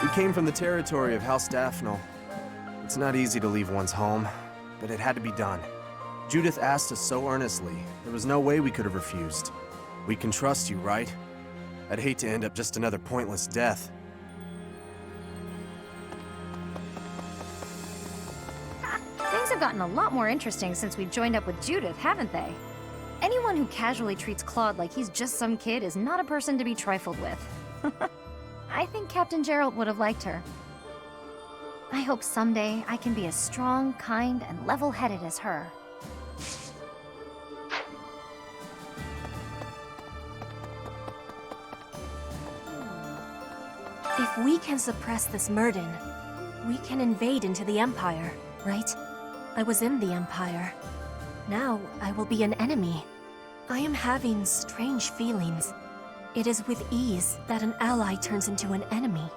We came from the territory of House Daphne. It's not easy to leave one's home, but it had to be done. Judith asked us so earnestly, there was no way we could have refused. We can trust you, right? I'd hate to end up just another pointless death. Things have gotten a lot more interesting since we joined up with Judith, haven't they? Anyone who casually treats Claude like he's just some kid is not a person to be trifled with. I think Captain Gerald would have liked her. I hope someday I can be as strong, kind, and level-headed as her. If we can suppress this Murden, we can invade into the Empire, right? I was in the Empire. Now I will be an enemy. I am having strange feelings. It is with ease that an ally turns into an enemy.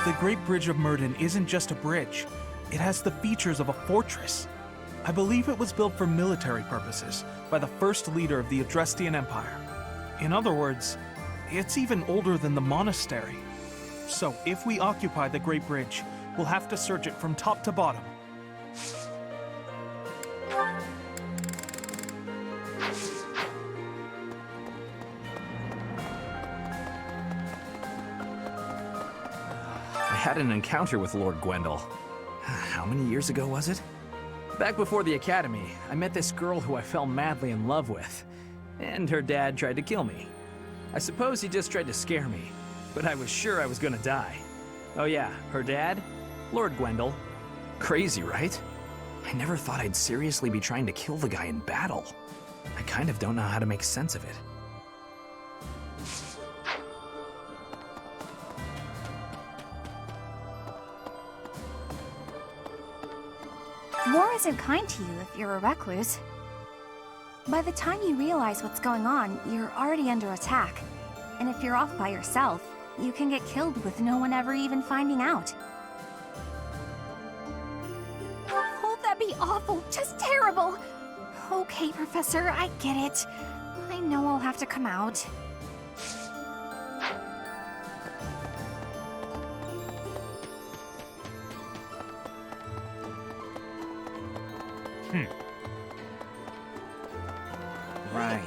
The Great Bridge of Murden isn't just a bridge. It has the features of a fortress. I believe it was built for military purposes by the first leader of the Adrestian Empire. In other words, it's even older than the monastery. So if we occupy the Great Bridge, we'll have to search it from top to bottom. I had an encounter with Lord Gwendol. How many years ago was it? Back before the academy, I met this girl who I fell madly in love with. And her dad tried to kill me. I suppose he just tried to scare me, but I was sure I was gonna die. Oh yeah, her dad? Lord Gwendol. Crazy, right? I never thought I'd seriously be trying to kill the guy in battle. I kind of don't know how to make sense of it. War isn't kind to you if you're a recluse. By the time you realize what's going on, you're already under attack. And if you're off by yourself, you can get killed with no one ever even finding out. Oh, that'd be awful, just terrible! Okay, Professor, I get it. I know I'll have to come out. Right.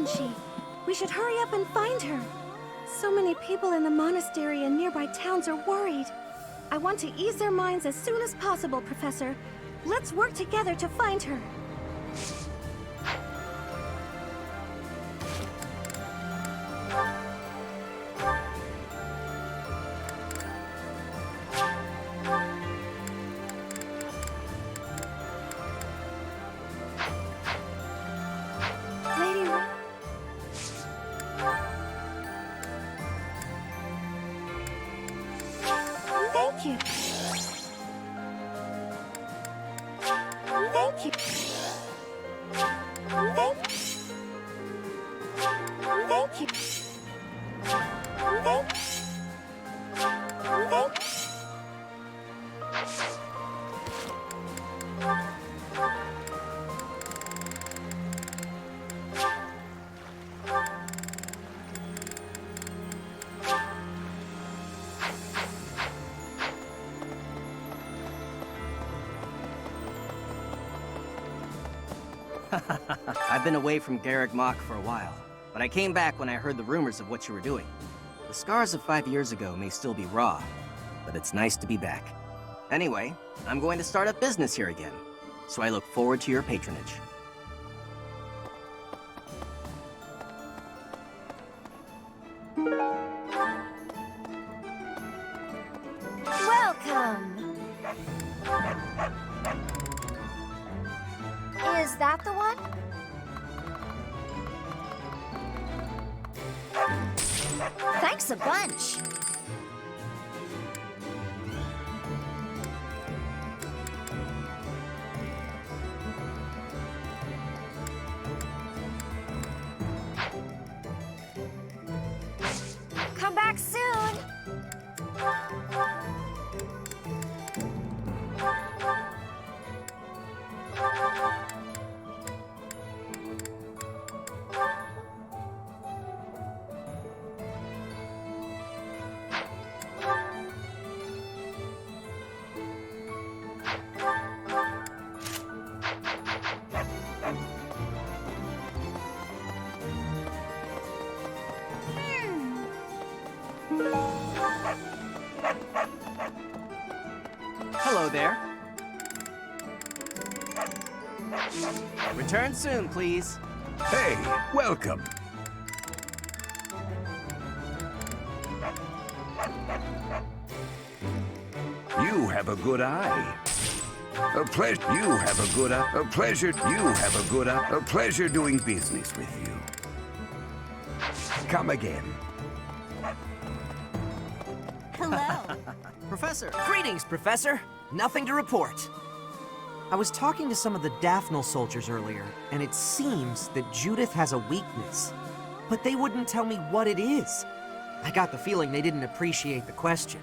isn't she? We should hurry up and find her. So many people in the monastery and nearby towns are worried. I want to ease their minds as soon as possible, Professor. Let's work together to find her. Lady Ra- Thank you. Thank you. Thank Thank you. Thank I've been away from Garrick Mach for a while, but I came back when I heard the rumors of what you were doing. The scars of 5 years ago may still be raw, but it's nice to be back. Anyway, I'm going to start up business here again, so I look forward to your patronage. Welcome! Is that the one? Thanks a bunch. Come back soon. Hello there. Return soon, please. Hey, welcome. You have a good eye. A pleasure. You have a good eye. A pleasure. You have a good eye. A pleasure doing business with you. Come again. Hello. Professor! Greetings, Professor! Nothing to report. I was talking to some of the Daphnel soldiers earlier, and it seems that Judith has a weakness. But they wouldn't tell me what it is. I got the feeling they didn't appreciate the question.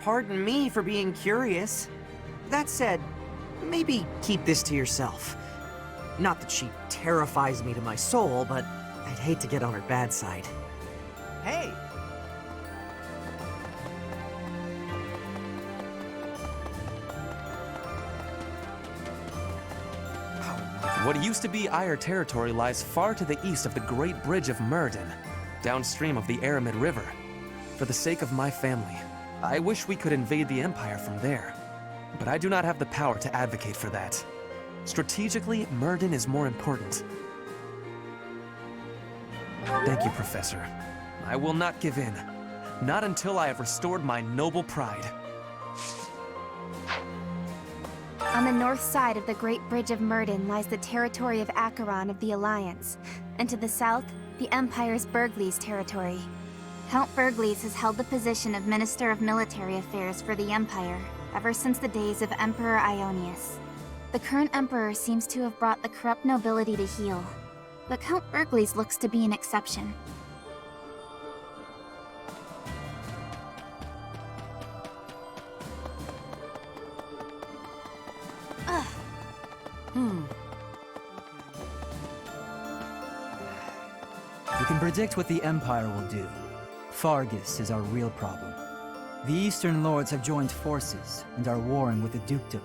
Pardon me for being curious. That said, maybe keep this to yourself. Not that she terrifies me to my soul, but I'd hate to get on her bad side. Hey! What used to be Eyre territory lies far to the east of the Great Bridge of Myrddin, downstream of the Aramid River. For the sake of my family, I wish we could invade the Empire from there. But I do not have the power to advocate for that. Strategically, Myrddin is more important. Thank you, Professor. I will not give in. Not until I have restored my noble pride. On the north side of the Great Bridge of Myrddin lies the territory of Acheron of the Alliance, and to the south, the Empire's Burgleys territory. Count Burgleys has held the position of Minister of Military Affairs for the Empire ever since the days of Emperor Ionius. The current Emperor seems to have brought the corrupt nobility to heel, but Count Burgleys looks to be an exception. We can predict what the Empire will do. Fargus is our real problem. The Eastern Lords have joined forces and are warring with the Dukedom.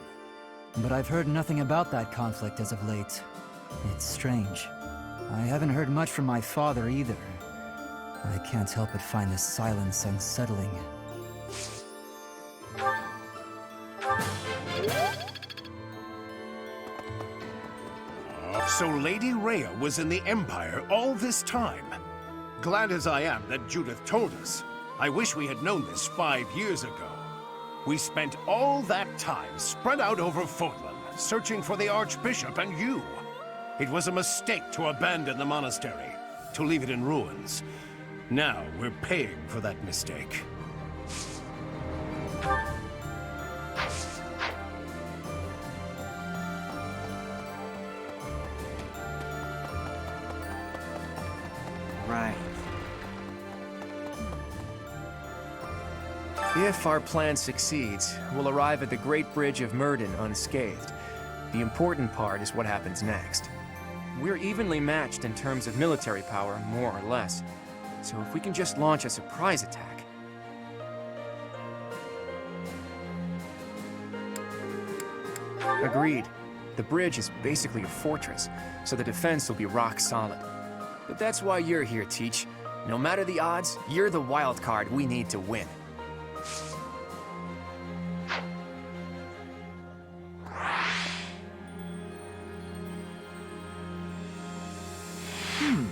But I've heard nothing about that conflict as of late. It's strange. I haven't heard much from my father either. I can't help but find this silence unsettling. So Lady Rhea was in the Empire all this time. Glad as I am that Judith told us. I wish we had known this 5 years ago. We spent all that time spread out over Fodlan, searching for the Archbishop and you. It was a mistake to abandon the monastery, to leave it in ruins. Now we're paying for that mistake. Right. If our plan succeeds, we'll arrive at the Great Bridge of Myrden unscathed. The important part is what happens next. We're evenly matched in terms of military power, more or less. So if we can just launch a surprise attack... Agreed. The bridge is basically a fortress, so the defense will be rock solid. But that's why you're here, Teach. No matter the odds, you're the wild card we need to win. Hmm.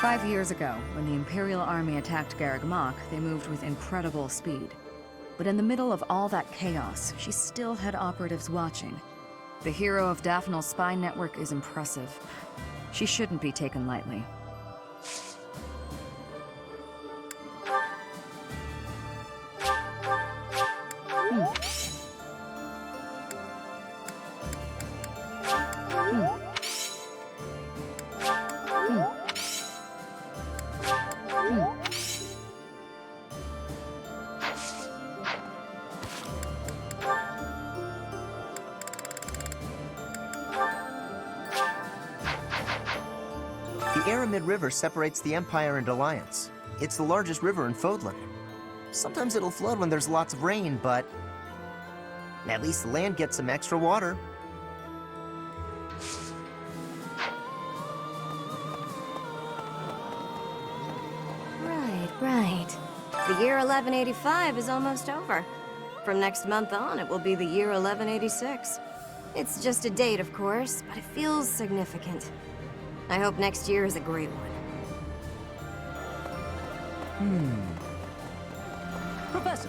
5 years ago, when the Imperial Army attacked Garreg Mach, they moved with incredible speed. But in the middle of all that chaos, she still had operatives watching. The hero of Daphnal's spy network is impressive. She shouldn't be taken lightly. The Aramid River separates the Empire and Alliance. It's the largest river in Fodlan. Sometimes it'll flood when there's lots of rain, but at least the land gets some extra water. Right. The year 1185 is almost over. From next month on, it will be the year 1186. It's just a date, of course, but it feels significant. I hope next year is a great one. Professor!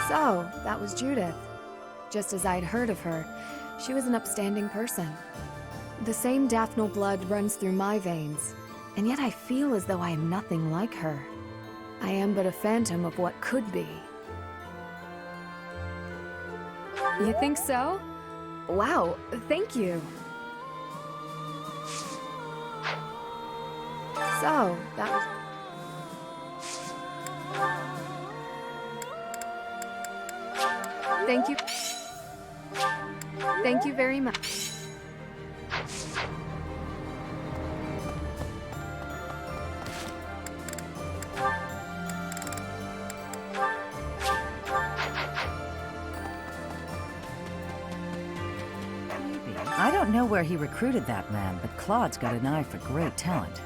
So, that was Judith. Just as I'd heard of her, she was an upstanding person. The same Daphnal blood runs through my veins, and yet I feel as though I am nothing like her. I am but a phantom of what could be. You think so? Wow, thank you. So, that was... Thank you. Thank you very much. I don't know where he recruited that man, but Claude's got an eye for great talent.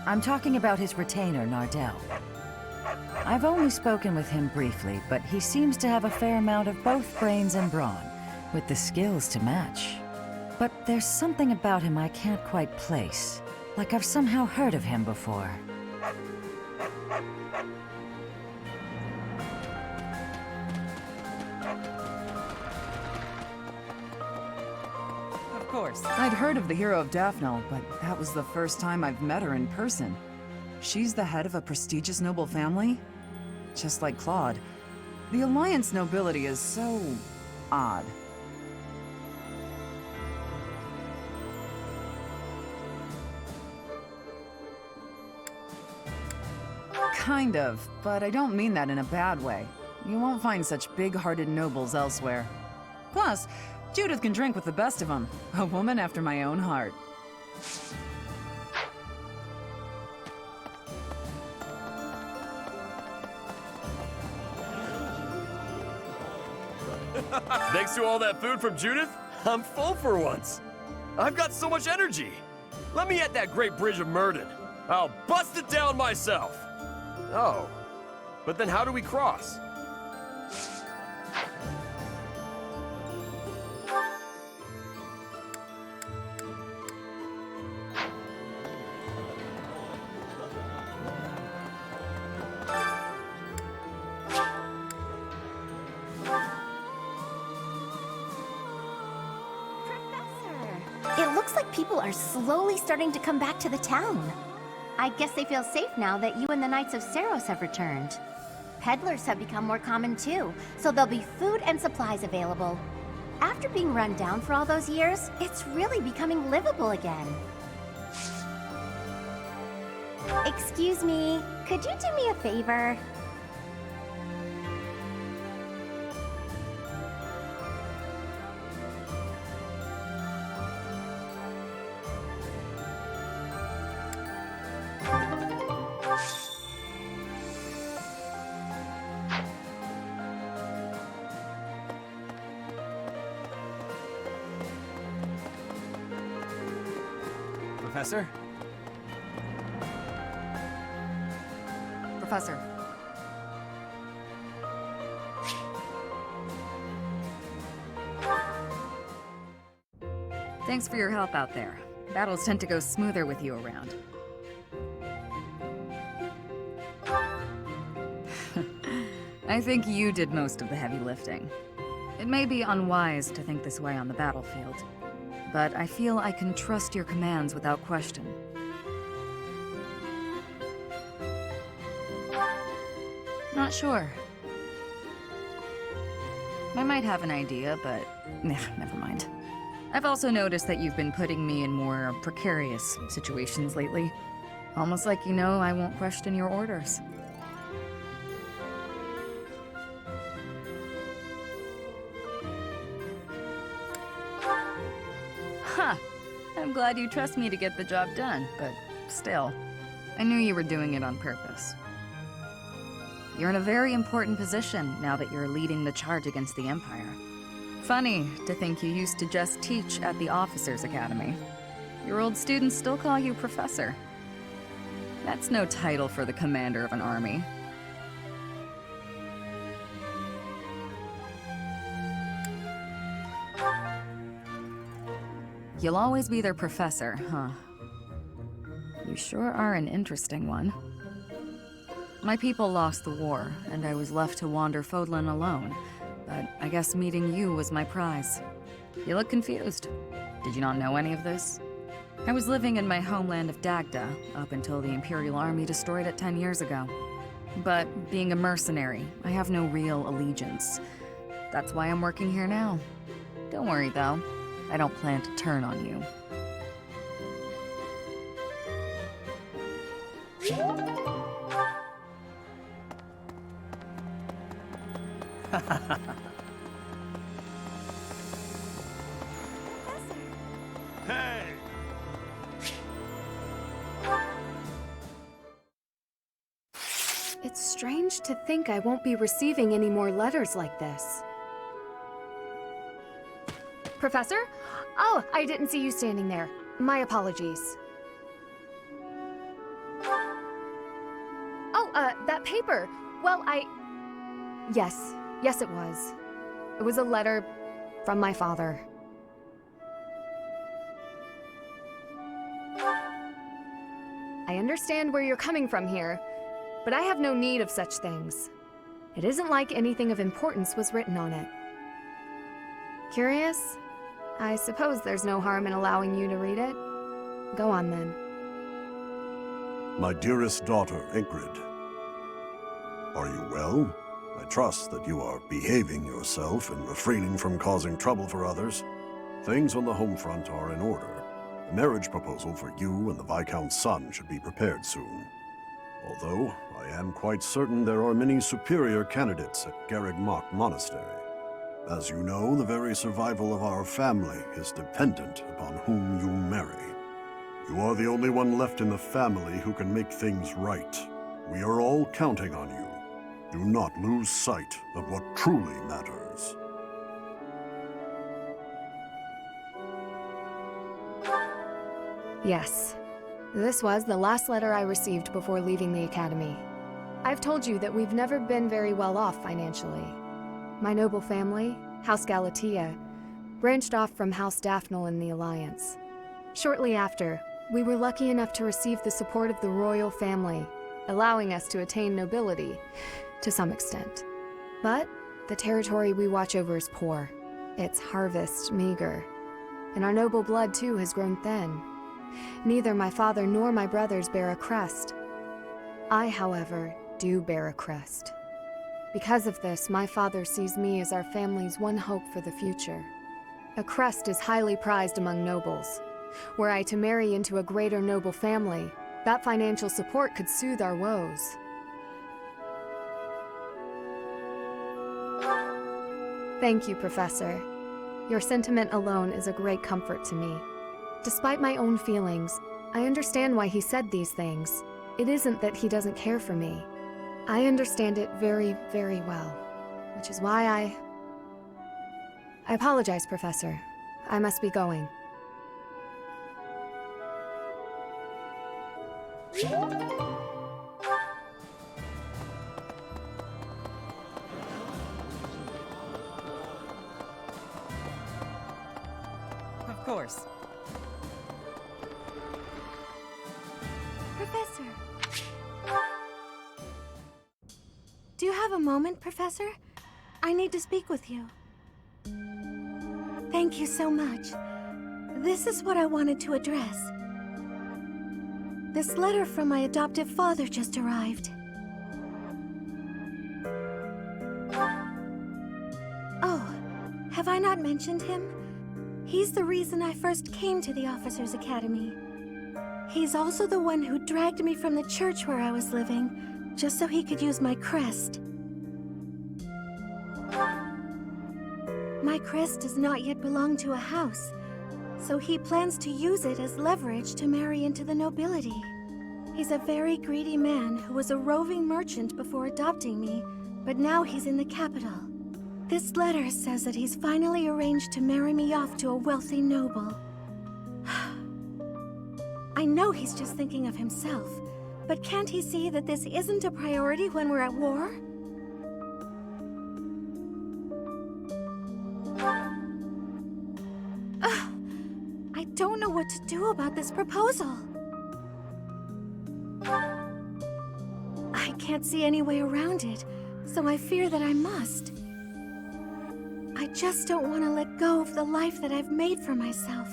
I'm talking about his retainer, Nardell. I've only spoken with him briefly, but he seems to have a fair amount of both brains and brawn, with the skills to match. But there's something about him I can't quite place, like I've somehow heard of him before. Of course. I'd heard of the hero of Daphne, but that was the first time I've met her in person. She's the head of a prestigious noble family? Just like Claude. The Alliance nobility is so... odd. Kind of, but I don't mean that in a bad way. You won't find such big-hearted nobles elsewhere. Plus, Judith can drink with the best of them. A woman after my own heart. Thanks to all that food from Judith, I'm full for once. I've got so much energy. Let me at that great bridge of Murden. I'll bust it down myself. Oh, but then how do we cross? It looks like people are slowly starting to come back to the town. I guess they feel safe now that you and the Knights of Saros have returned. Peddlers have become more common too, so there'll be food and supplies available. After being run down for all those years, it's really becoming livable again. Excuse me, could you do me a favor? Professor? Professor. Thanks for your help out there. Battles tend to go smoother with you around. I think you did most of the heavy lifting. It may be unwise to think this way on the battlefield, but I feel I can trust your commands without question. Not sure. I might have an idea, but never mind. I've also noticed that you've been putting me in more precarious situations lately. Almost like you know I won't question your orders. Huh. I'm glad you trust me to get the job done, but still, I knew you were doing it on purpose. You're in a very important position now that you're leading the charge against the Empire. Funny to think you used to just teach at the Officers' Academy. Your old students still call you Professor. That's no title for the commander of an army. You'll always be their professor, huh? You sure are an interesting one. My people lost the war, and I was left to wander Fodlan alone, but I guess meeting you was my prize. You look confused. Did you not know any of this? I was living in my homeland of Dagda up until the Imperial Army destroyed it 10 years ago. But being a mercenary, I have no real allegiance. That's why I'm working here now. Don't worry, though. I don't plan to turn on you. Hey! It's strange to think I won't be receiving any more letters like this. Professor? Oh, I didn't see you standing there. My apologies. Oh, that paper. Well, Yes. Yes, it was. It was a letter from my father. I understand where you're coming from here, but I have no need of such things. It isn't like anything of importance was written on it. Curious? I suppose there's no harm in allowing you to read it. Go on, then. My dearest daughter, Ingrid. Are you well? I trust that you are behaving yourself and refraining from causing trouble for others. Things on the home front are in order. The marriage proposal for you and the Viscount's son should be prepared soon. Although, I am quite certain there are many superior candidates at Garreg Mach Monastery. As you know, the very survival of our family is dependent upon whom you marry. You are the only one left in the family who can make things right. We are all counting on you. Do not lose sight of what truly matters. Yes. This was the last letter I received before leaving the Academy. I've told you that we've never been very well off financially. My noble family, House Galatea, branched off from House Daphnel in the Alliance. Shortly after, we were lucky enough to receive the support of the royal family, allowing us to attain nobility, to some extent. But the territory we watch over is poor, its harvest meager, and our noble blood too has grown thin. Neither my father nor my brothers bear a crest. I, however, do bear a crest. Because of this, my father sees me as our family's one hope for the future. A crest is highly prized among nobles. Were I to marry into a greater noble family, that financial support could soothe our woes. Thank you, Professor. Your sentiment alone is a great comfort to me. Despite my own feelings, I understand why he said these things. It isn't that he doesn't care for me. I understand it very, very well, which is why I apologize, Professor. I must be going. Of course. Professor. Do you have a moment, Professor? I need to speak with you. Thank you so much. This is what I wanted to address. This letter from my adoptive father just arrived. Oh, have I not mentioned him? He's the reason I first came to the Officers' Academy. He's also the one who dragged me from the church where I was living, just so he could use my crest. My crest does not yet belong to a house, so he plans to use it as leverage to marry into the nobility. He's a very greedy man who was a roving merchant before adopting me, but now he's in the capital. This letter says that he's finally arranged to marry me off to a wealthy noble. I know he's just thinking of himself, but can't he see that this isn't a priority when we're at war? I don't know what to do about this proposal. I can't see any way around it, so I fear that I must. I just don't want to let go of the life that I've made for myself.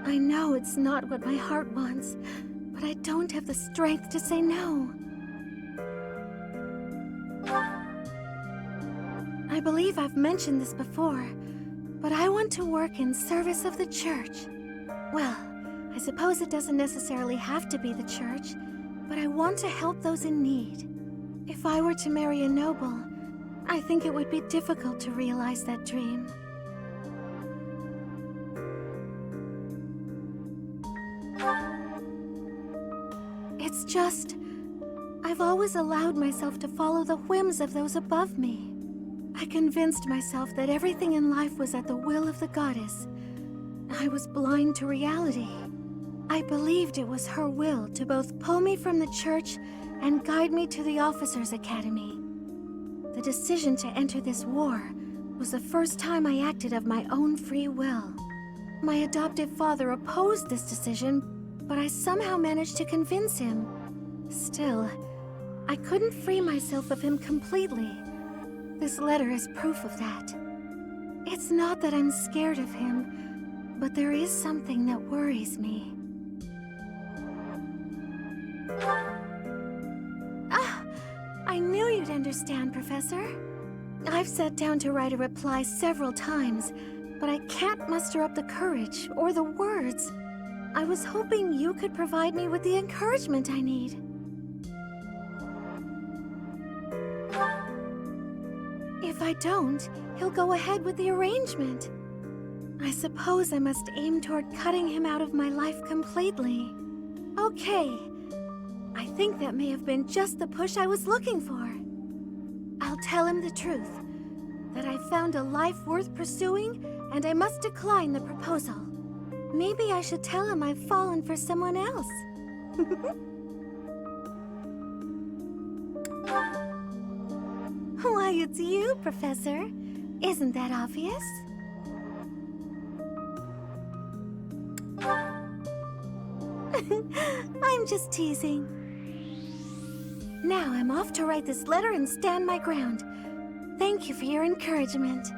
I know it's not what my heart wants, but I don't have the strength to say no. I believe I've mentioned this before, but I want to work in service of the church. Well, I suppose it doesn't necessarily have to be the church, but I want to help those in need. If I were to marry a noble, I think it would be difficult to realize that dream. It's just, I've always allowed myself to follow the whims of those above me. I convinced myself that everything in life was at the will of the goddess. I was blind to reality. I believed it was her will to both pull me from the church and guide me to the officers' academy. The decision to enter this war was the first time I acted of my own free will. My adoptive father opposed this decision, but I somehow managed to convince him. Still, I couldn't free myself of him completely. This letter is proof of that. It's not that I'm scared of him, but there is something that worries me. Ah! I knew you'd understand, Professor. I've sat down to write a reply several times, but I can't muster up the courage or the words. I was hoping you could provide me with the encouragement I need. If I don't, he'll go ahead with the arrangement. I suppose I must aim toward cutting him out of my life completely. Okay. I think that may have been just the push I was looking for. I'll tell him the truth. That I found a life worth pursuing, and I must decline the proposal. Maybe I should tell him I've fallen for someone else. Why, it's you, Professor. Isn't that obvious? I'm just teasing. Now I'm off to write this letter and stand my ground. Thank you for your encouragement.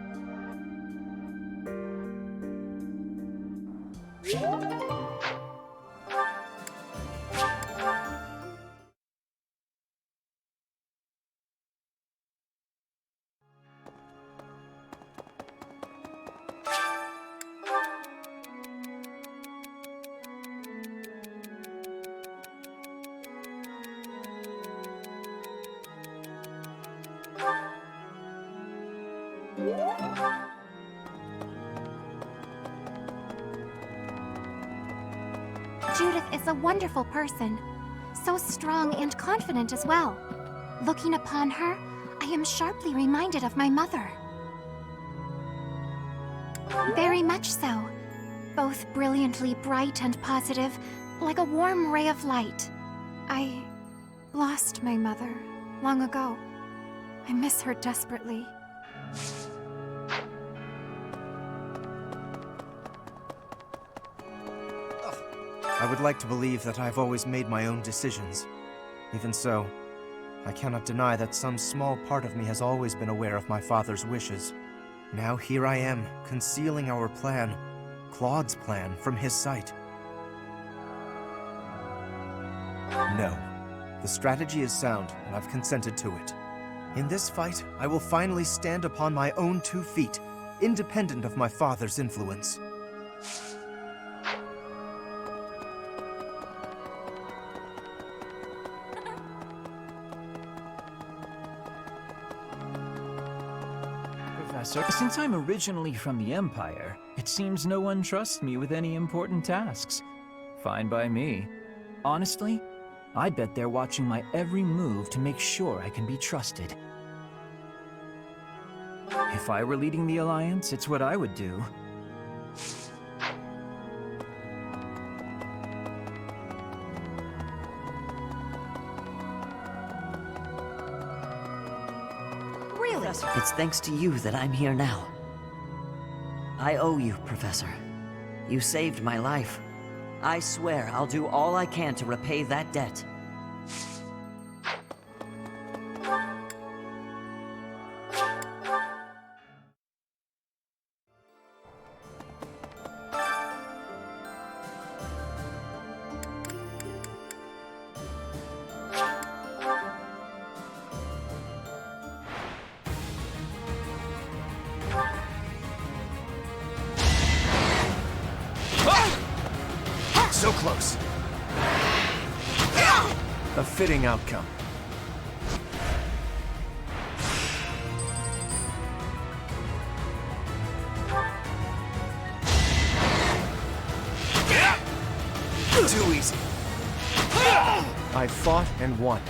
Judith is a wonderful person, so strong and confident as well. Looking upon her, I am sharply reminded of my mother. Very much so. Both brilliantly bright and positive, like a warm ray of light. I lost my mother long ago. I miss her desperately. I would like to believe that I've always made my own decisions. Even so, I cannot deny that some small part of me has always been aware of my father's wishes. Now here I am, concealing our plan, Claude's plan, from his sight. No. The strategy is sound, and I've consented to it. In this fight, I will finally stand upon my own 2 feet, independent of my father's influence. Professor, since I'm originally from the Empire, it seems no one trusts me with any important tasks. Fine by me. Honestly, I bet they're watching my every move to make sure I can be trusted. If I were leading the Alliance, it's what I would do. Really? It's thanks to you that I'm here now. I owe you, Professor. You saved my life. I swear I'll do all I can to repay that debt. So close. A fitting outcome. Too easy. I fought and won.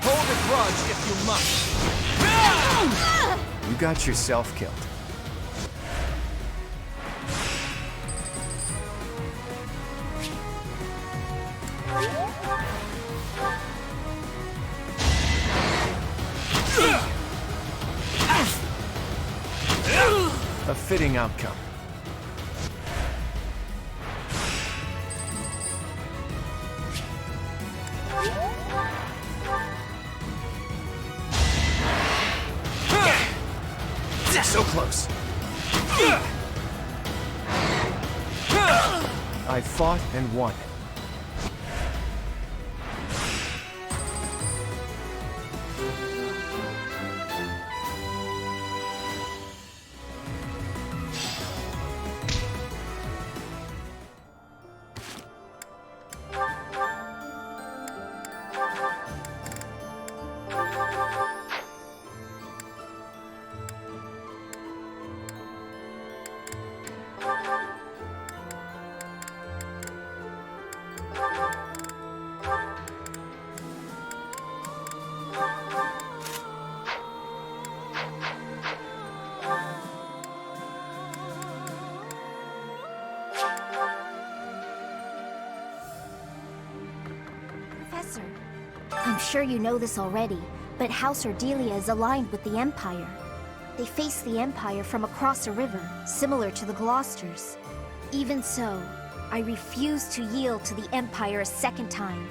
Hold a grudge if you must. You got yourself killed. A fitting outcome. So close. I fought and won. Professor, I'm sure you know this already, but House Ordelia is aligned with the Empire. They face the Empire from across a river, similar to the Gloucesters. Even so, I refuse to yield to the Empire a second time.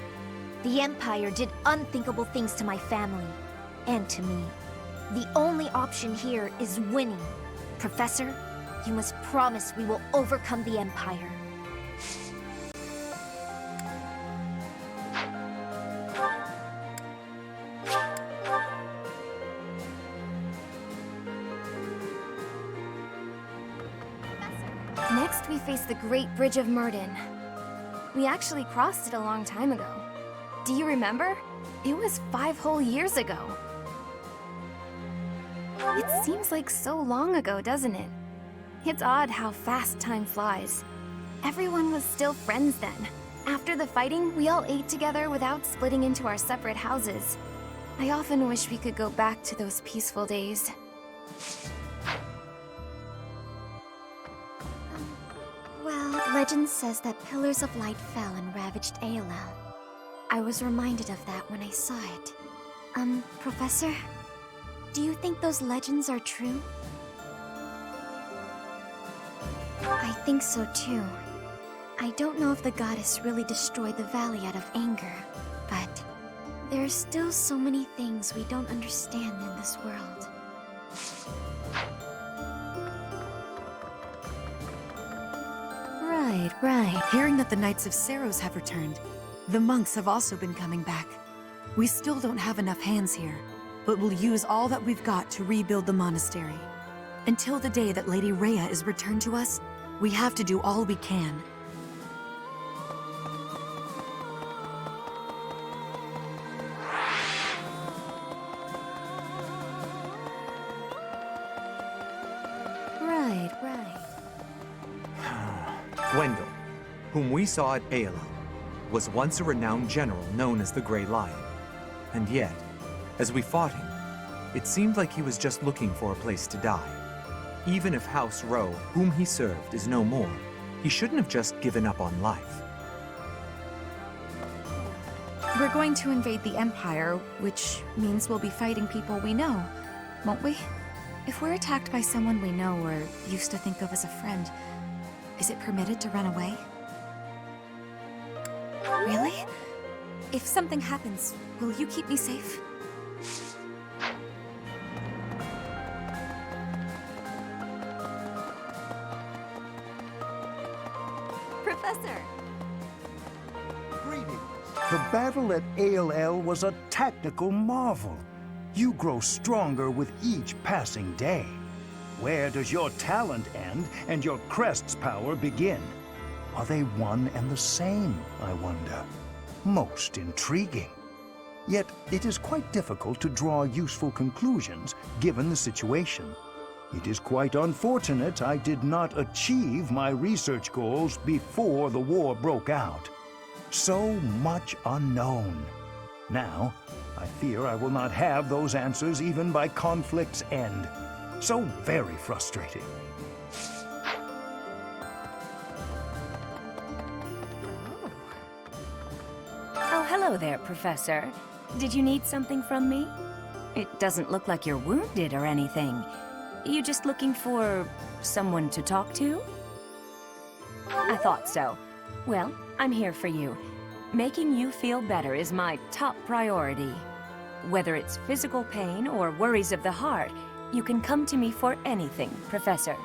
The Empire did unthinkable things to my family, and to me. The only option here is winning. Professor, you must promise we will overcome the Empire. Next, we face the Great Bridge of Myrden. We actually crossed it a long time ago. Do you remember? It was 5 whole years ago. It seems like so long ago, doesn't it? It's odd how fast time flies. Everyone was still friends then. After the fighting, we all ate together without splitting into our separate houses. I often wish we could go back to those peaceful days. Well, legend says that pillars of light fell and ravaged Aelel. I was reminded of that when I saw it. Professor? Do you think those legends are true? I think so too. I don't know if the goddess really destroyed the valley out of anger, but there are still so many things we don't understand in this world. Right. Hearing that the Knights of Saros have returned, the monks have also been coming back. We still don't have enough hands here, but we'll use all that we've got to rebuild the monastery. Until the day that Lady Rhea is returned to us, we have to do all we can. Right. Gwendol, whom we saw at Aelel, was once a renowned general known as the Grey Lion. And yet, as we fought him, it seemed like he was just looking for a place to die. Even if House Rowe, whom he served, is no more, he shouldn't have just given up on life. We're going to invade the Empire, which means we'll be fighting people we know, won't we? If we're attacked by someone we know or used to think of as a friend, is it permitted to run away? Really? If something happens, will you keep me safe? Professor! Greetings. The battle at Aelel was a tactical marvel. You grow stronger with each passing day. Where does your talent end and your crest's power begin? Are they one and the same, I wonder? Most intriguing. Yet it is quite difficult to draw useful conclusions given the situation. It is quite unfortunate I did not achieve my research goals before the war broke out. So much unknown. Now, I fear I will not have those answers even by conflict's end. So very frustrating. Oh, hello there, Professor. Did you need something from me? It doesn't look like you're wounded or anything. You just looking for someone to talk to? I thought so. Well, I'm here for you. Making you feel better is my top priority. Whether it's physical pain or worries of the heart, you can come to me for anything, Professor.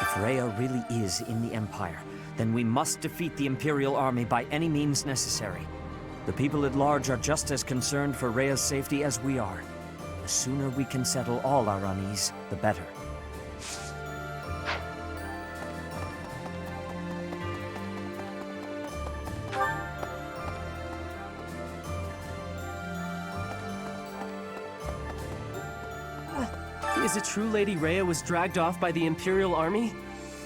If Rhea really is in the Empire, then we must defeat the Imperial army by any means necessary. The people at large are just as concerned for Rhea's safety as we are. The sooner we can settle all our unease, the better. Is it true Lady Rhea was dragged off by the Imperial army?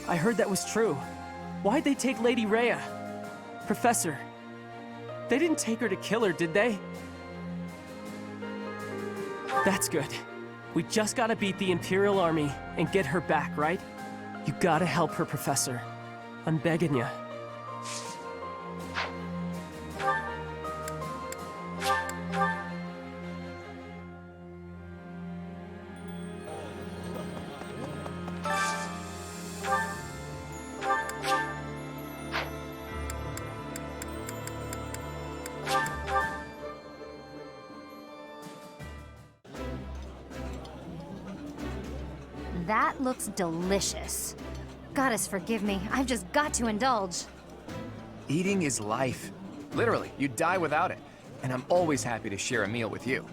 I heard that was true. Why'd they take Lady Rhea? Professor, they didn't take her to kill her, did they? That's good. We just gotta beat the Imperial army and get her back, right? You gotta help her, Professor. I'm begging ya. That looks delicious. Goddess forgive me, I've just got to indulge. Eating is life. Literally, you'd die without it. And I'm always happy to share a meal with you.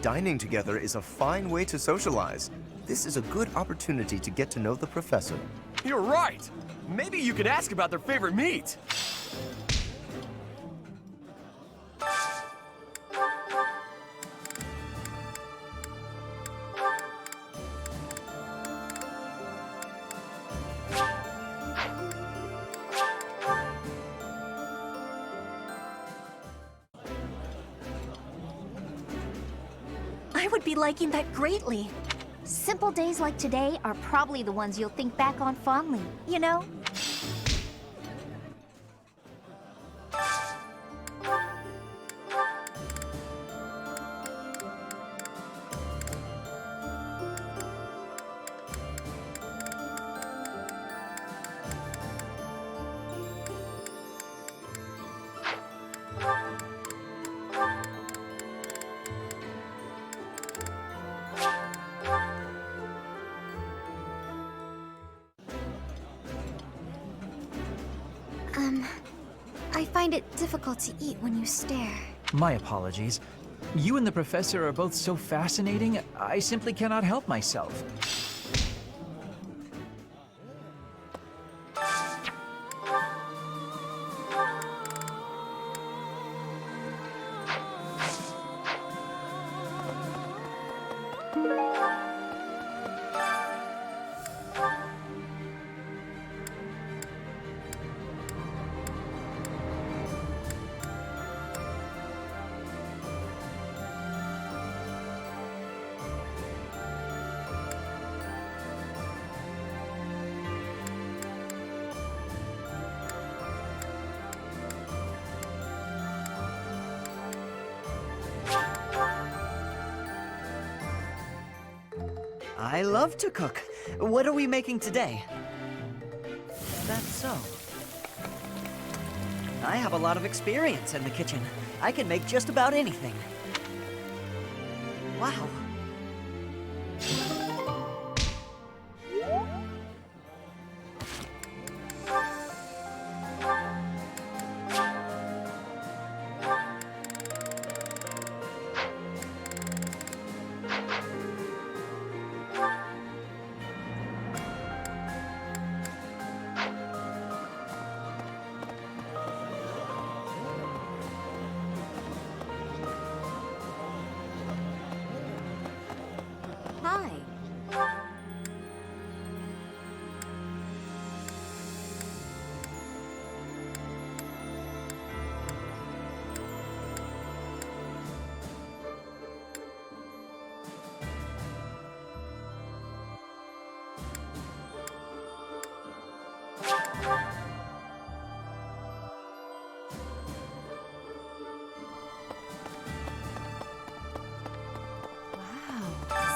Dining together is a fine way to socialize. This is a good opportunity to get to know the professor. You're right! Maybe you could ask about their favorite meat! I would be liking that greatly. Simple days like today are probably the ones you'll think back on fondly, you know? I find it difficult to eat when you stare. My apologies. You and the professor are both so fascinating, I simply cannot help myself. I love to cook. What are we making today? That's so. I have a lot of experience in the kitchen. I can make just about anything. Wow. Hi.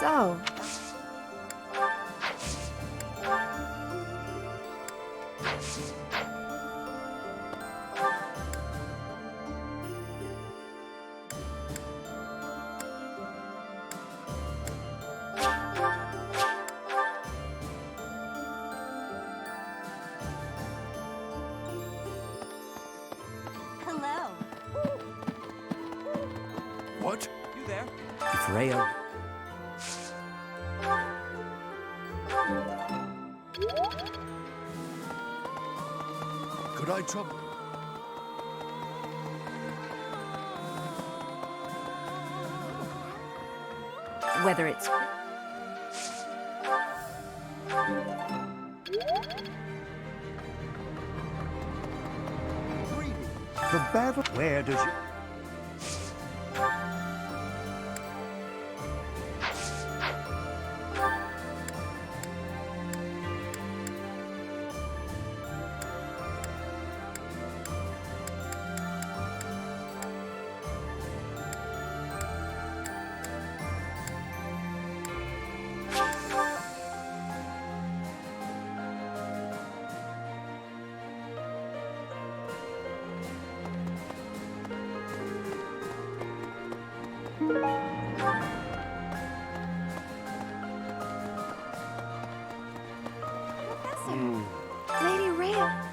So, Hello. What? You there? If Rhea... Could I trouble? Whether it's... The battle. Where does you? Lady Rhea.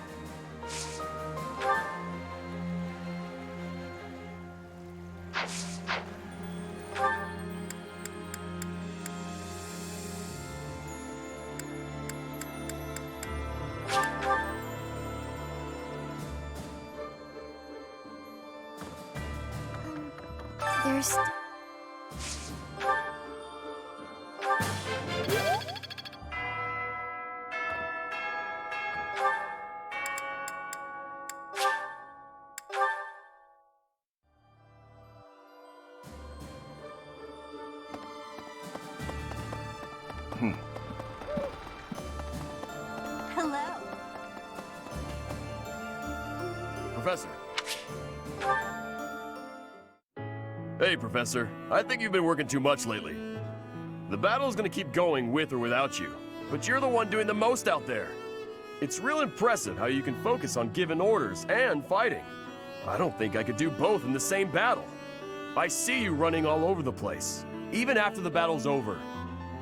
There's... Hello. Professor. Hey, Professor. I think you've been working too much lately. The battle's gonna keep going with or without you, but you're the one doing the most out there. It's real impressive how you can focus on giving orders and fighting. I don't think I could do both in the same battle. I see you running all over the place, even after the battle's over.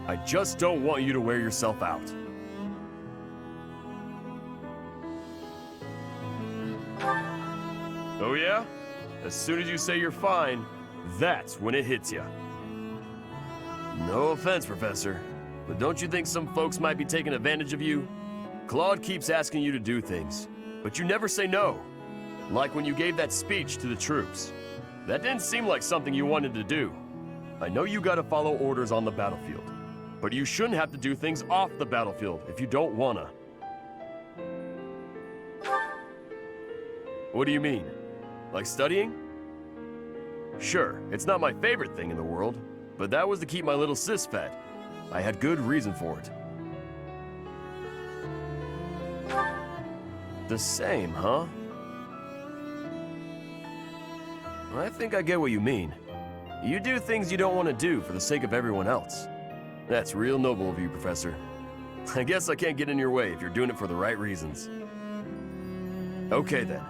I just don't want you to wear yourself out. Oh yeah? As soon as you say you're fine, that's when it hits you. No offense, Professor, but don't you think some folks might be taking advantage of you? Claude keeps asking you to do things, but you never say no. Like when you gave that speech to the troops. That didn't seem like something you wanted to do. I know you gotta follow orders on the battlefield, but you shouldn't have to do things off the battlefield if you don't wanna. What do you mean? Like studying? Sure, it's not my favorite thing in the world, but that was to keep my little sis fed. I had good reason for it. The same, huh? I think I get what you mean. You do things you don't want to do for the sake of everyone else. That's real noble of you, Professor. I guess I can't get in your way if you're doing it for the right reasons. Okay then.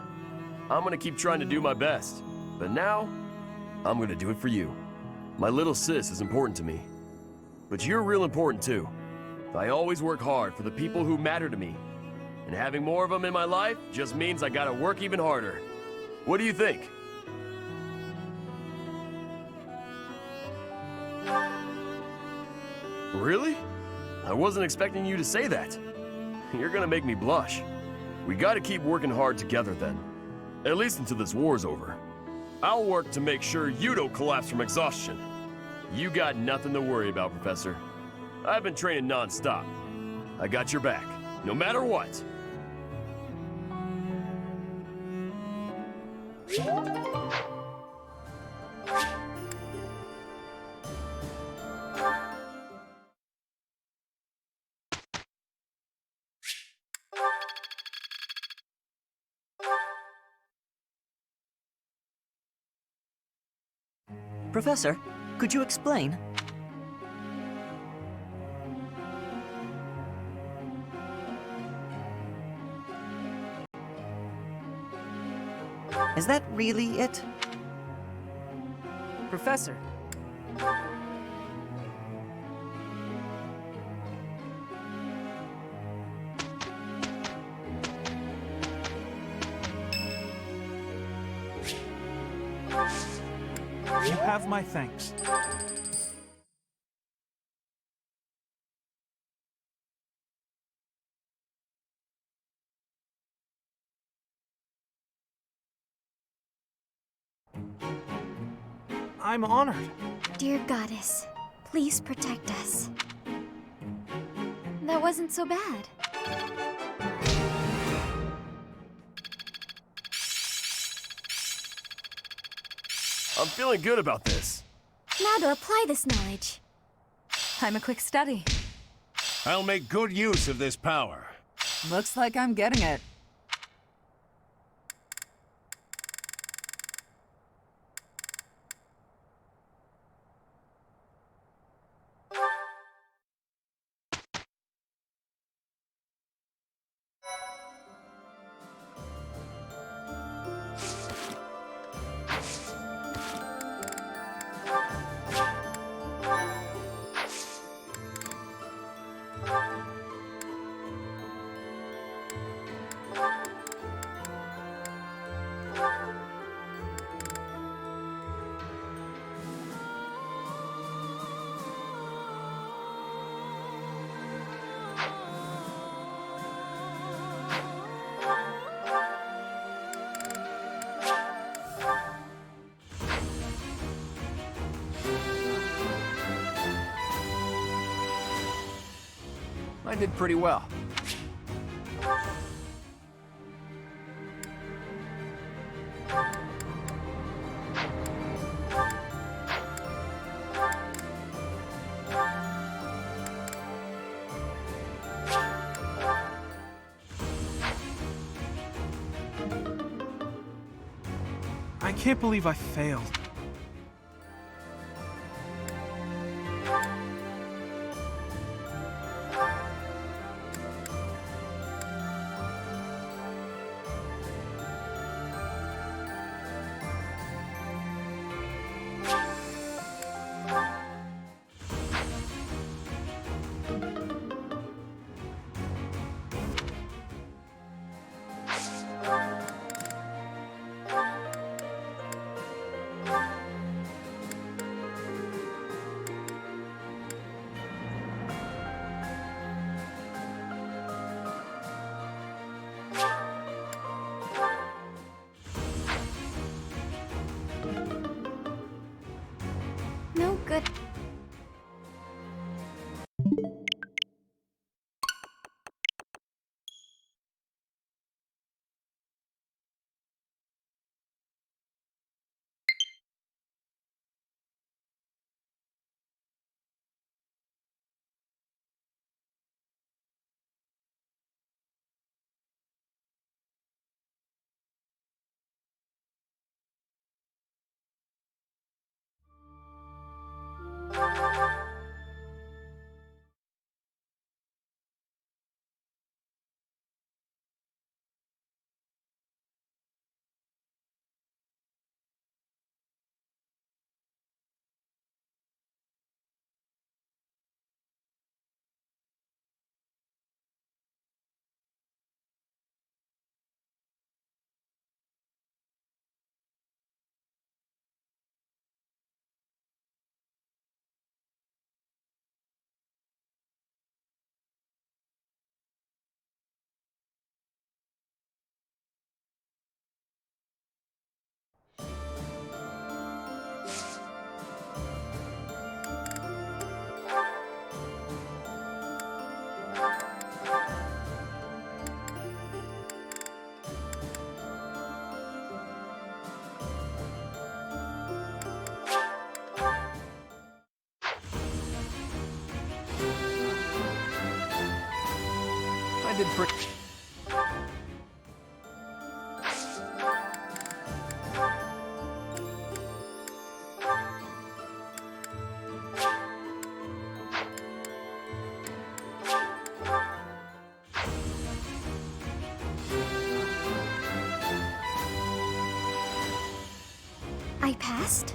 I'm gonna keep trying to do my best. But now, I'm gonna do it for you. My little sis is important to me. But you're real important too. I always work hard for the people who matter to me. And having more of them in my life just means I gotta work even harder. What do you think? Really? I wasn't expecting you to say that. You're gonna make me blush. We gotta keep working hard together then. At least until this war's over. I'll work to make sure you don't collapse from exhaustion. You got nothing to worry about, Professor. I've been training non-stop. I got your back, no matter what. Professor, could you explain? Is that really it? Professor. You have my thanks. I'm honored. Dear Goddess, please protect us. That wasn't so bad. I'm feeling good about this. Now to apply this knowledge. I'm a quick study. I'll make good use of this power. Looks like I'm getting it. I did pretty well. I can't believe I failed. did pretty... I passed?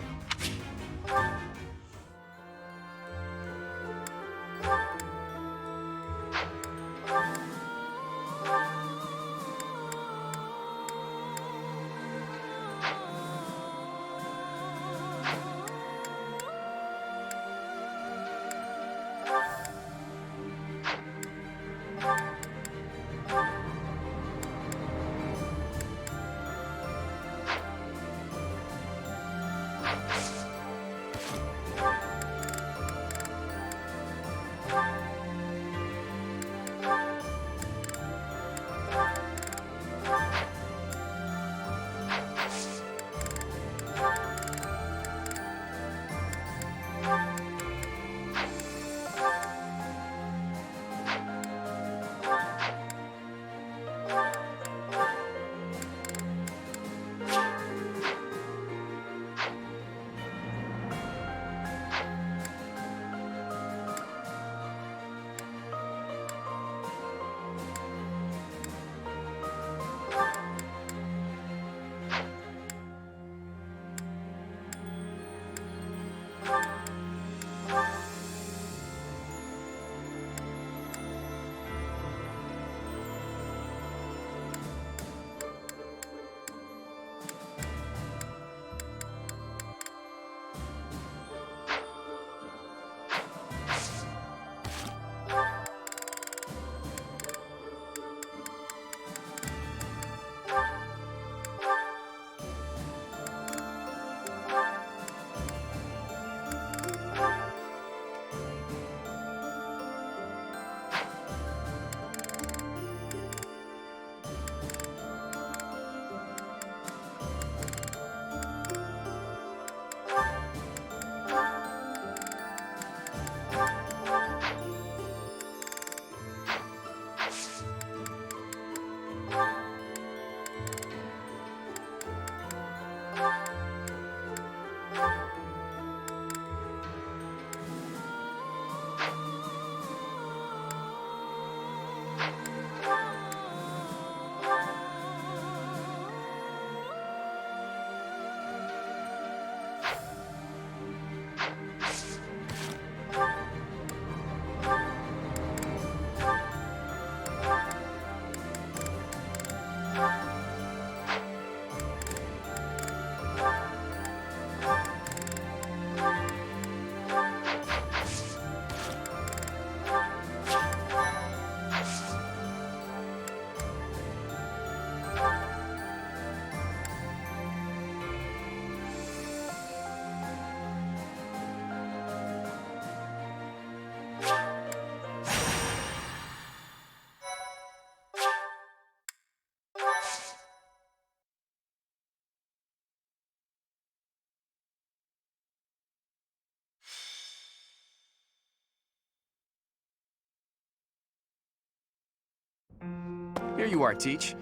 Here you are, Teach.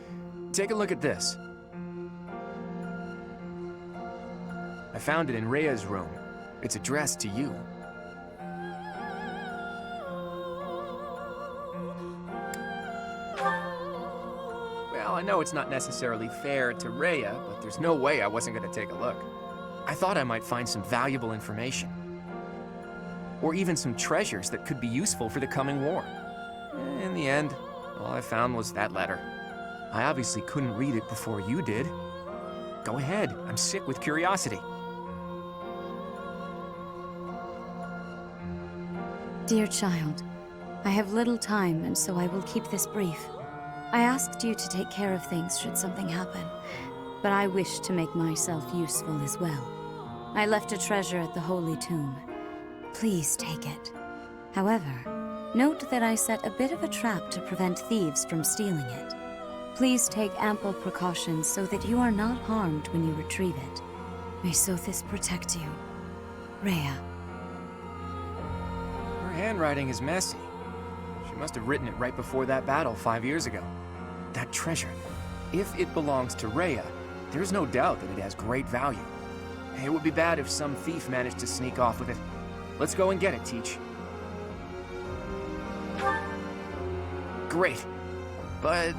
Take a look at this. I found it in Rhea's room. It's addressed to you. Well, I know it's not necessarily fair to Rhea, but there's no way I wasn't going to take a look. I thought I might find some valuable information. Or even some treasures that could be useful for the coming war. In the end, all I found was that letter. I obviously couldn't read it before you did. Go ahead, I'm sick with curiosity. Dear child, I have little time, and so I will keep this brief. I asked you to take care of things should something happen, but I wish to make myself useful as well. I left a treasure at the Holy Tomb. Please take it. However, note that I set a bit of a trap to prevent thieves from stealing it. Please take ample precautions so that you are not harmed when you retrieve it. May Sothis protect you. Rhea. Her handwriting is messy. She must have written it right before that battle 5 years ago. That treasure, if it belongs to Rhea, there's no doubt that it has great value. It would be bad if some thief managed to sneak off with it. Let's go and get it, Teach. Great. But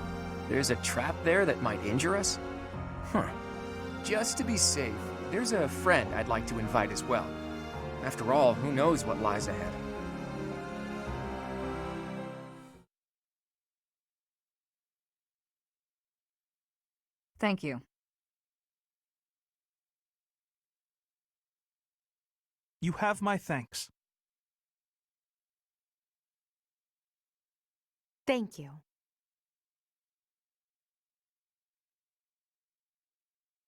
there's a trap there that might injure us? Huh. Just to be safe, there's a friend I'd like to invite as well. After all, who knows what lies ahead? Thank you. You have my thanks. Thank you.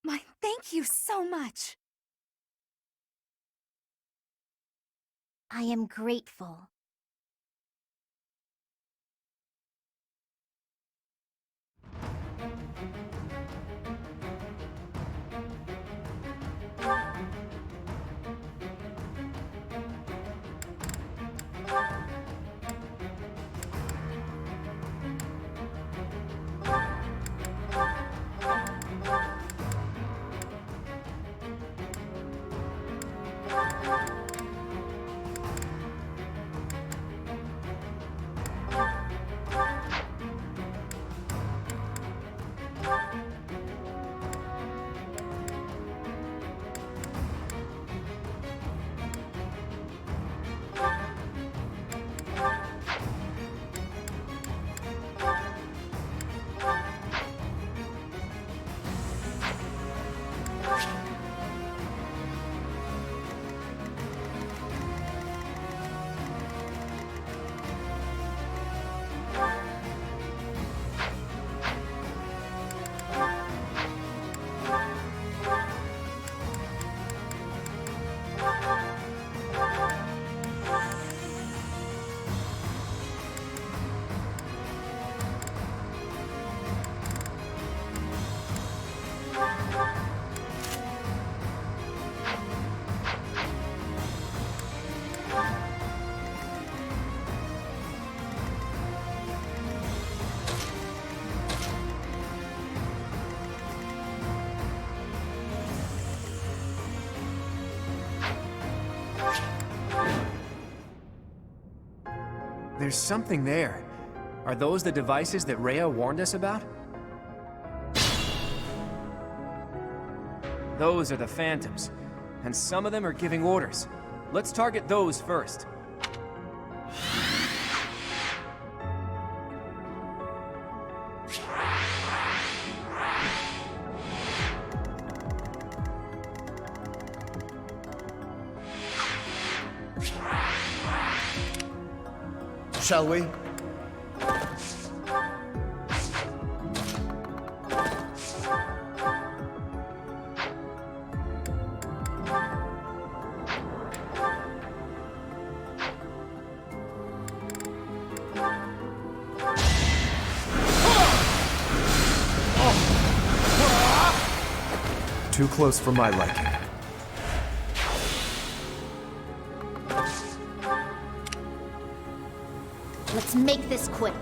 My thank you so much. I am grateful. There's something there. Are those the devices that Rhea warned us about? Those are the Phantoms, and some of them are giving orders. Let's target those first. Shall we? Too close for my liking. Let's make this quick.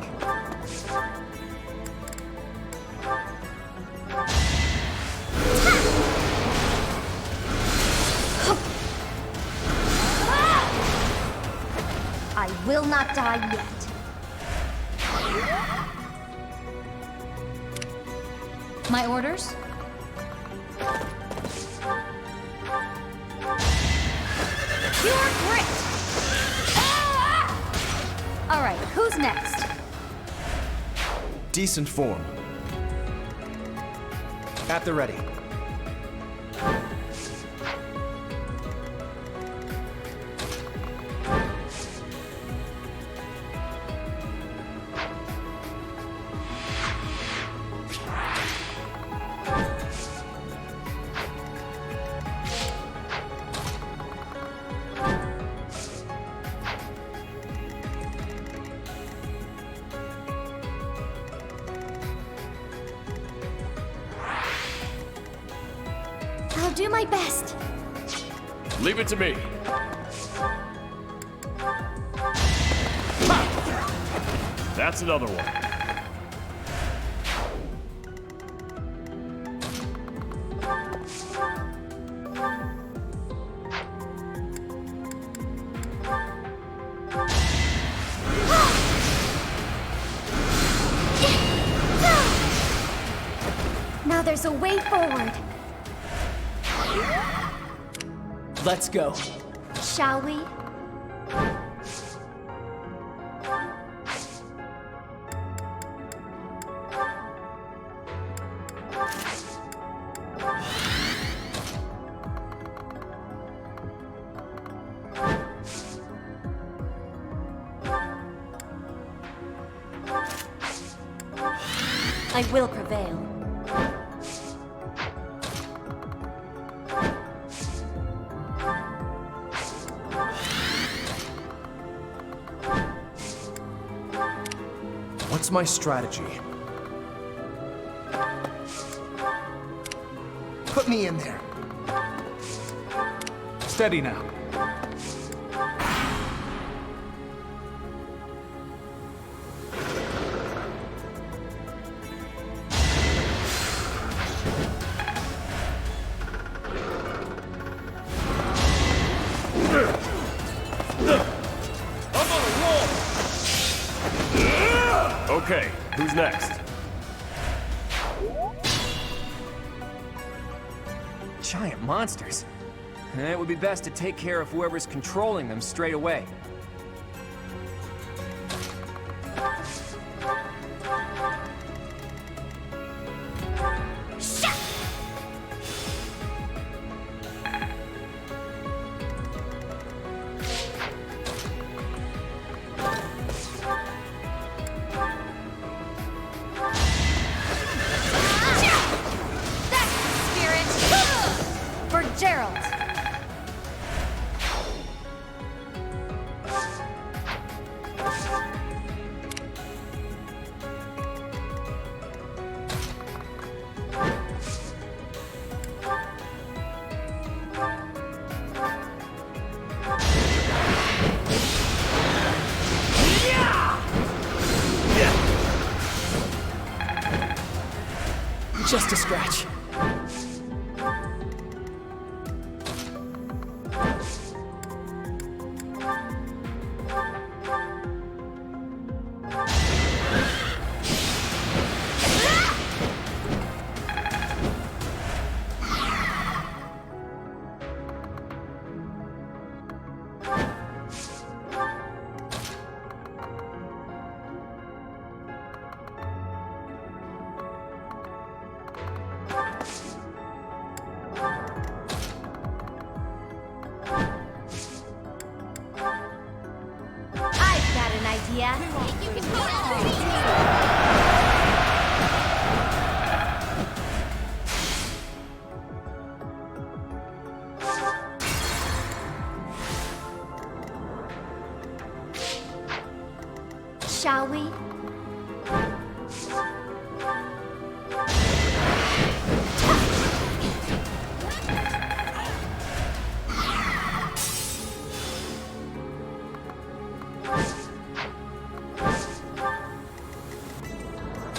I will not die yet. My orders? Pure grit! All right, who's next? Decent form. At the ready. I'll do my best. Leave it to me. That's another one. Now there's a way forward. Let's go. Shall we? I will prevail. What's my strategy? Put me in there. Steady now. Okay, who's next? Giant monsters. It would be best to take care of whoever's controlling them straight away. For Gerald. Just a scratch. I've got an idea. Shall we?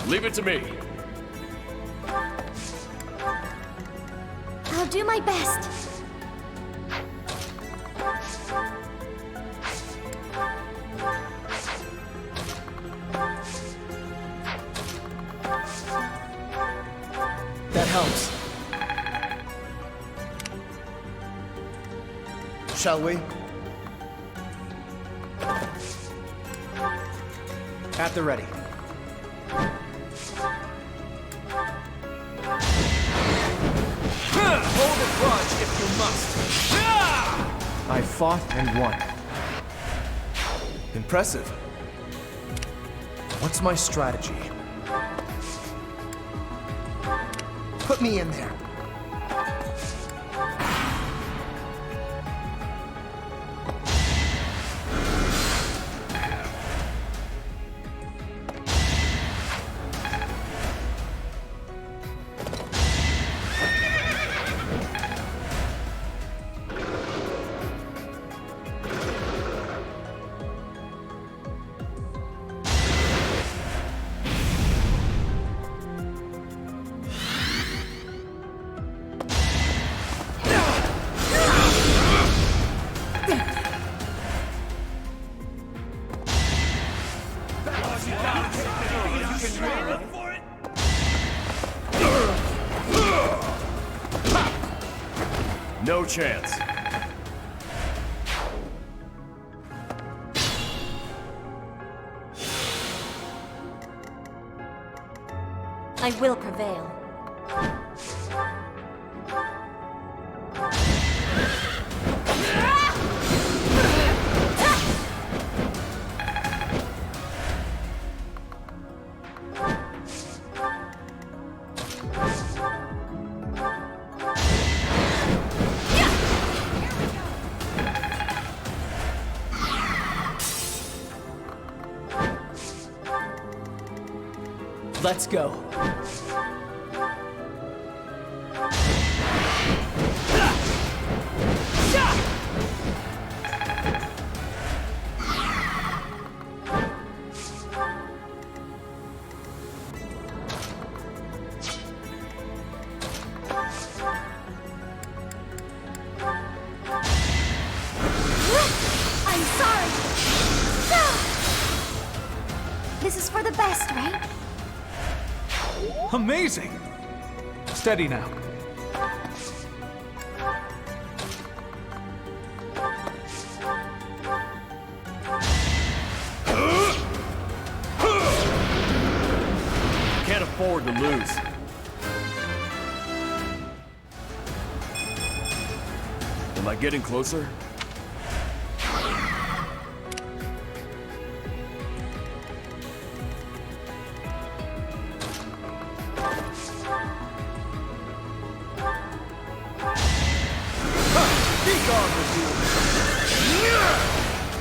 Leave it to me. I'll do my best. That helps. Shall we? At the ready. Hold a grudge if you must. I fought and won. Impressive. What's my strategy? Put me in there. No chance. I will prevail. Let's go. I'm sorry. This is for the best, right? Amazing! Steady now. Can't afford to lose. Am I getting closer?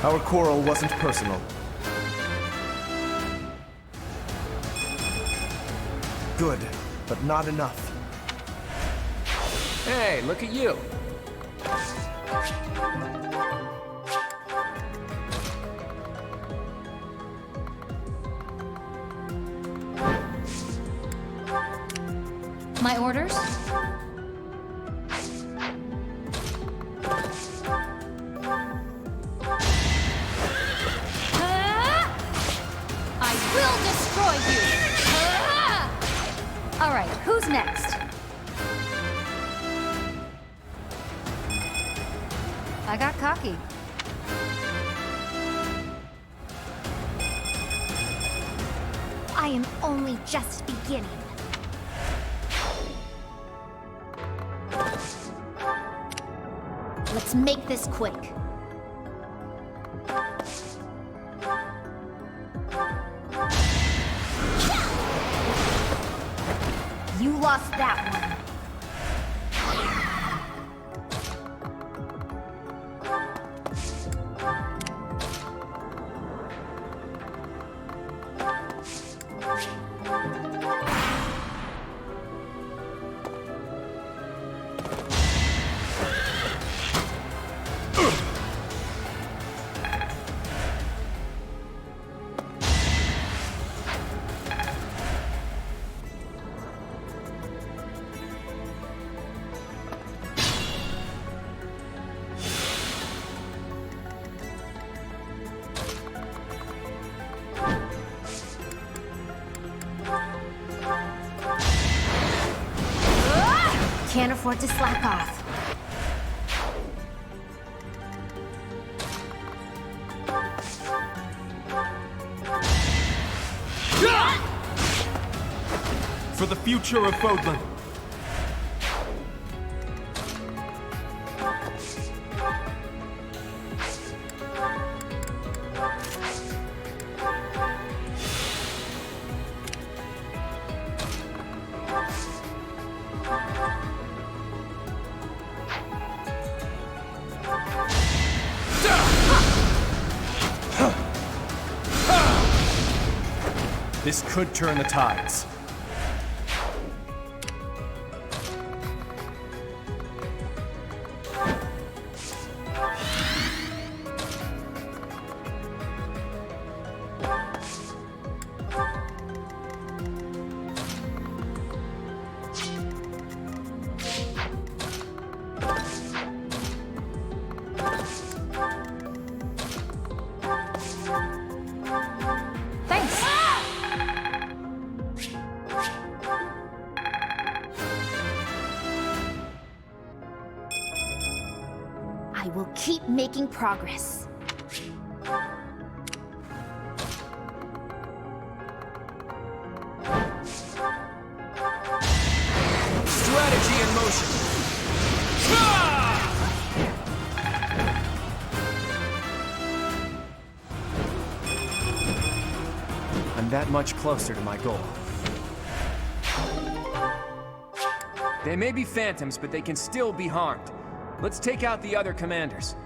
Our quarrel wasn't personal. Good, but not enough. Hey, look at you. My orders? I will destroy you! All right, who's next? I got cocky. I am only just beginning. Let's make this quick. You lost that one. Can't afford to slack off. For the future of Bodlin. This could turn the tides. Thanks. will keep making progress. Strategy in motion. I'm that much closer to my goal. They may be phantoms, but they can still be harmed. Let's take out the other commanders.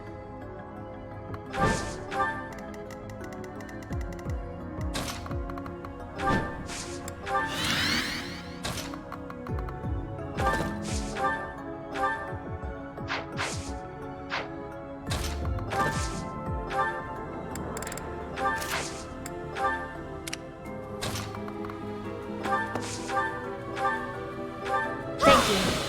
Thank you.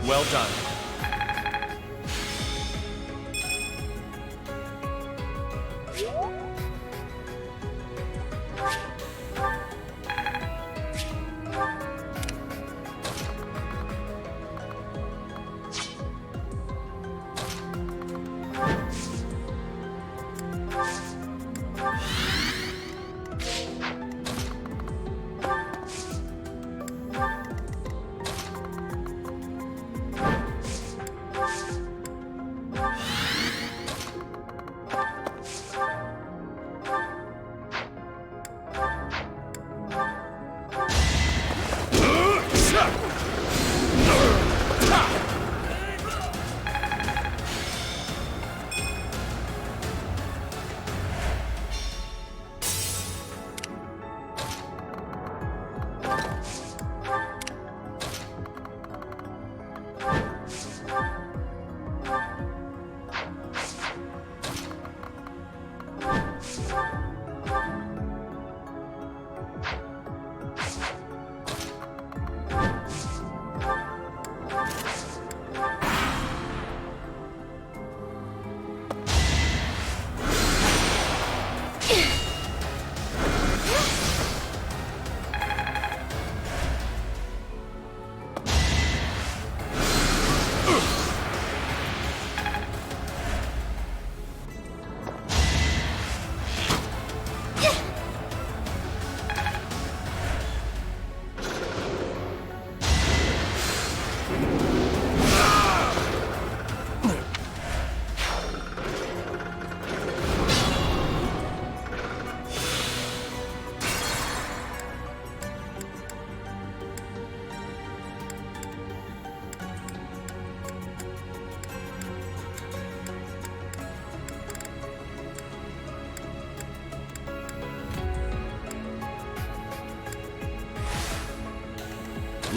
Well done.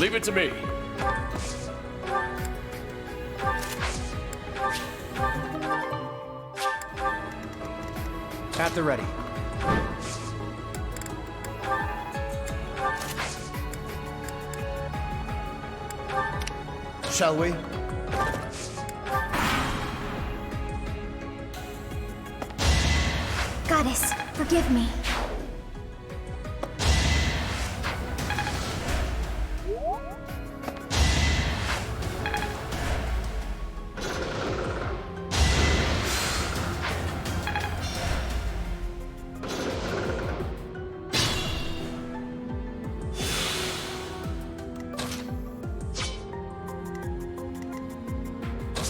Leave it to me. At the ready. Shall we? Goddess, forgive me.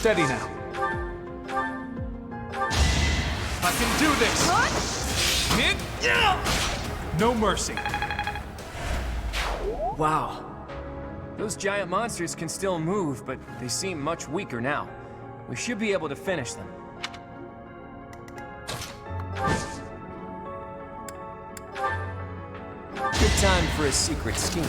Steady now. I can do this! Hit! No mercy. Wow. Those giant monsters can still move, but they seem much weaker now. We should be able to finish them. Good time for a secret scheme.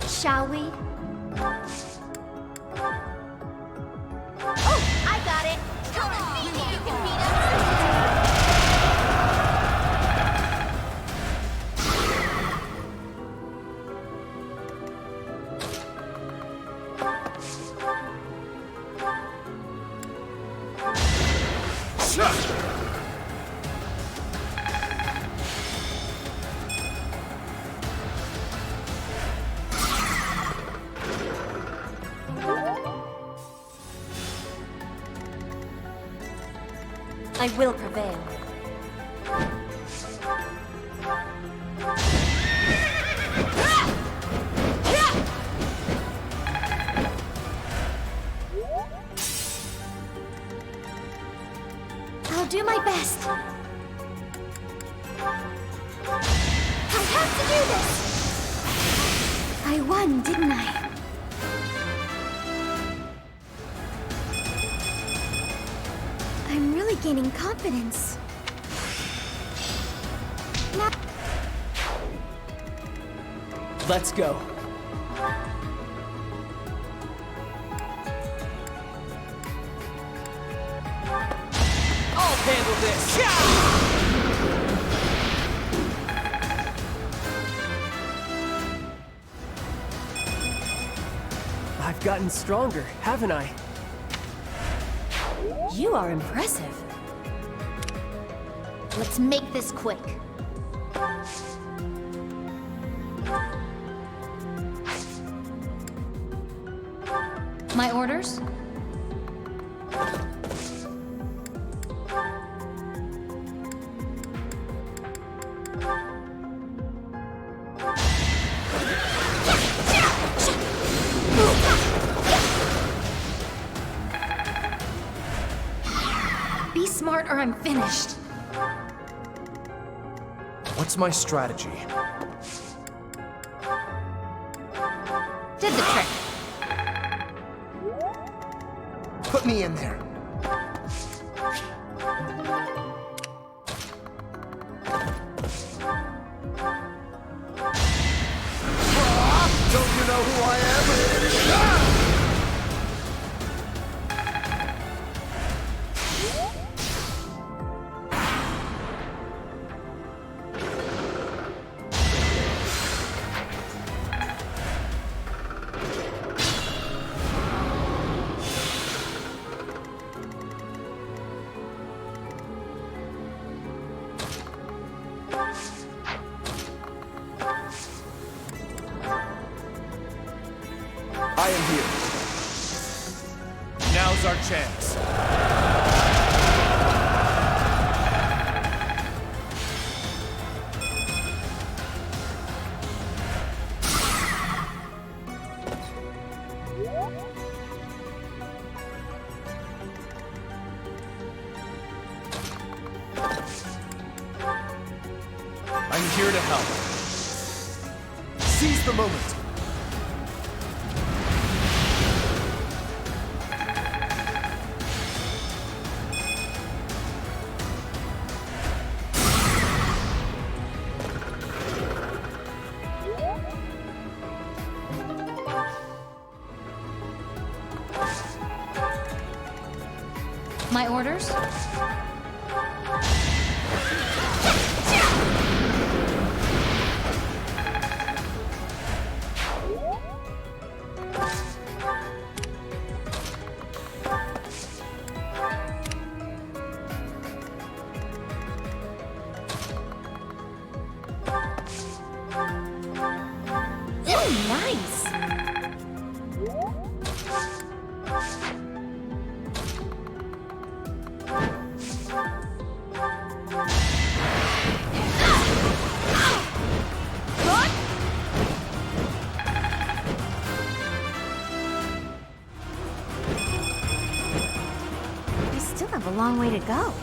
Shall we? Oh, I got it! Come on, you think you can beat I will prevail. I'll do my best. I have to do this! I won, didn't I? I'm really gaining confidence. Now Let's go. I'll handle this! I've gotten stronger, haven't I? You are impressive. Let's make this quick. My orders? Be smart or I'm finished. What's my strategy? Did the trick. Put me in there. Don't you know who I am? I am here. Now's our chance. I'm here to help. Seize the moment. My orders? Ooh, nice! long way to go.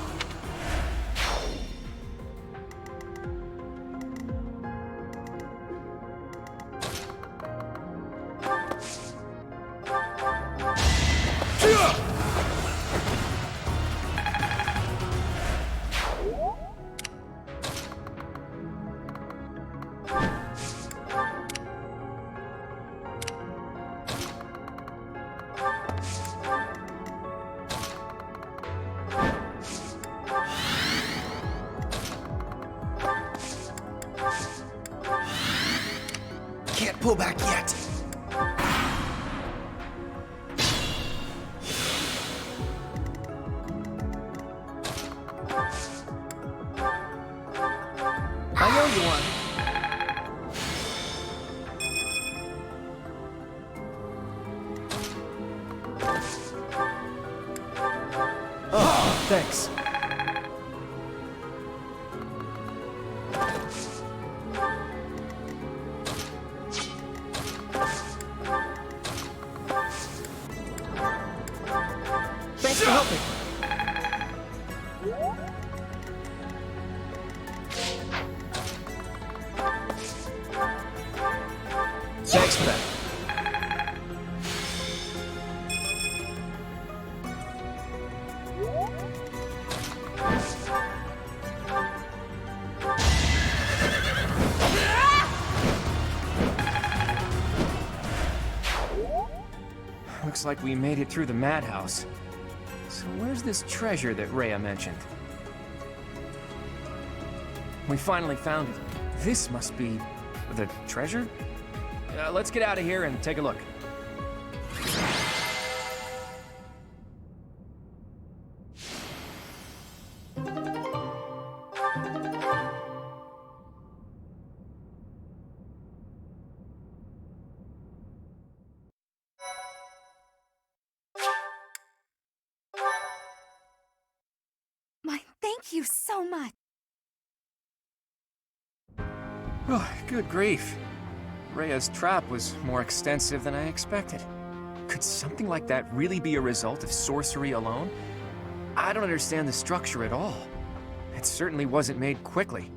Can't pull back yet. I owe you one. Oh, thanks. Thanks for helping. Thanks for that. Looks like we made it through the madhouse. So where's this treasure that Rhea mentioned? We finally found it. This must be the treasure? Let's get out of here and take a look. My thank you so much. Oh, good grief. Rhea's trap was more extensive than I expected. Could something like that really be a result of sorcery alone? I don't understand the structure at all. It certainly wasn't made quickly.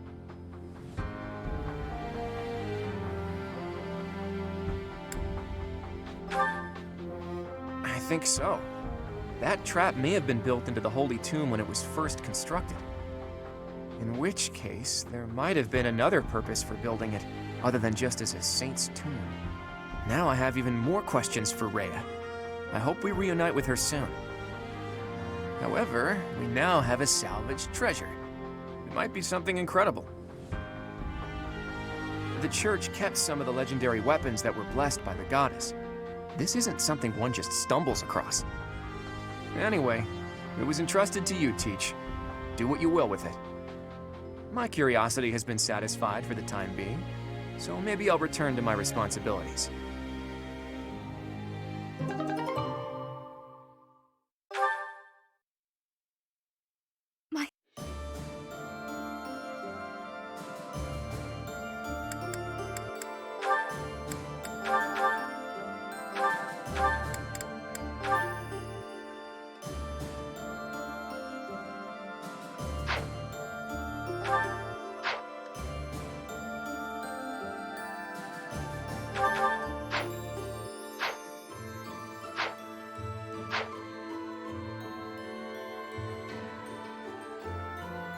I think so. That trap may have been built into the Holy Tomb when it was first constructed. In which case, there might have been another purpose for building it, other than just as a saint's tomb. Now I have even more questions for Rhea. I hope we reunite with her soon. However, we now have a salvaged treasure. It might be something incredible. The church kept some of the legendary weapons that were blessed by the goddess. This isn't something one just stumbles across. Anyway, it was entrusted to you, Teach. Do what you will with it. My curiosity has been satisfied for the time being, so maybe I'll return to my responsibilities.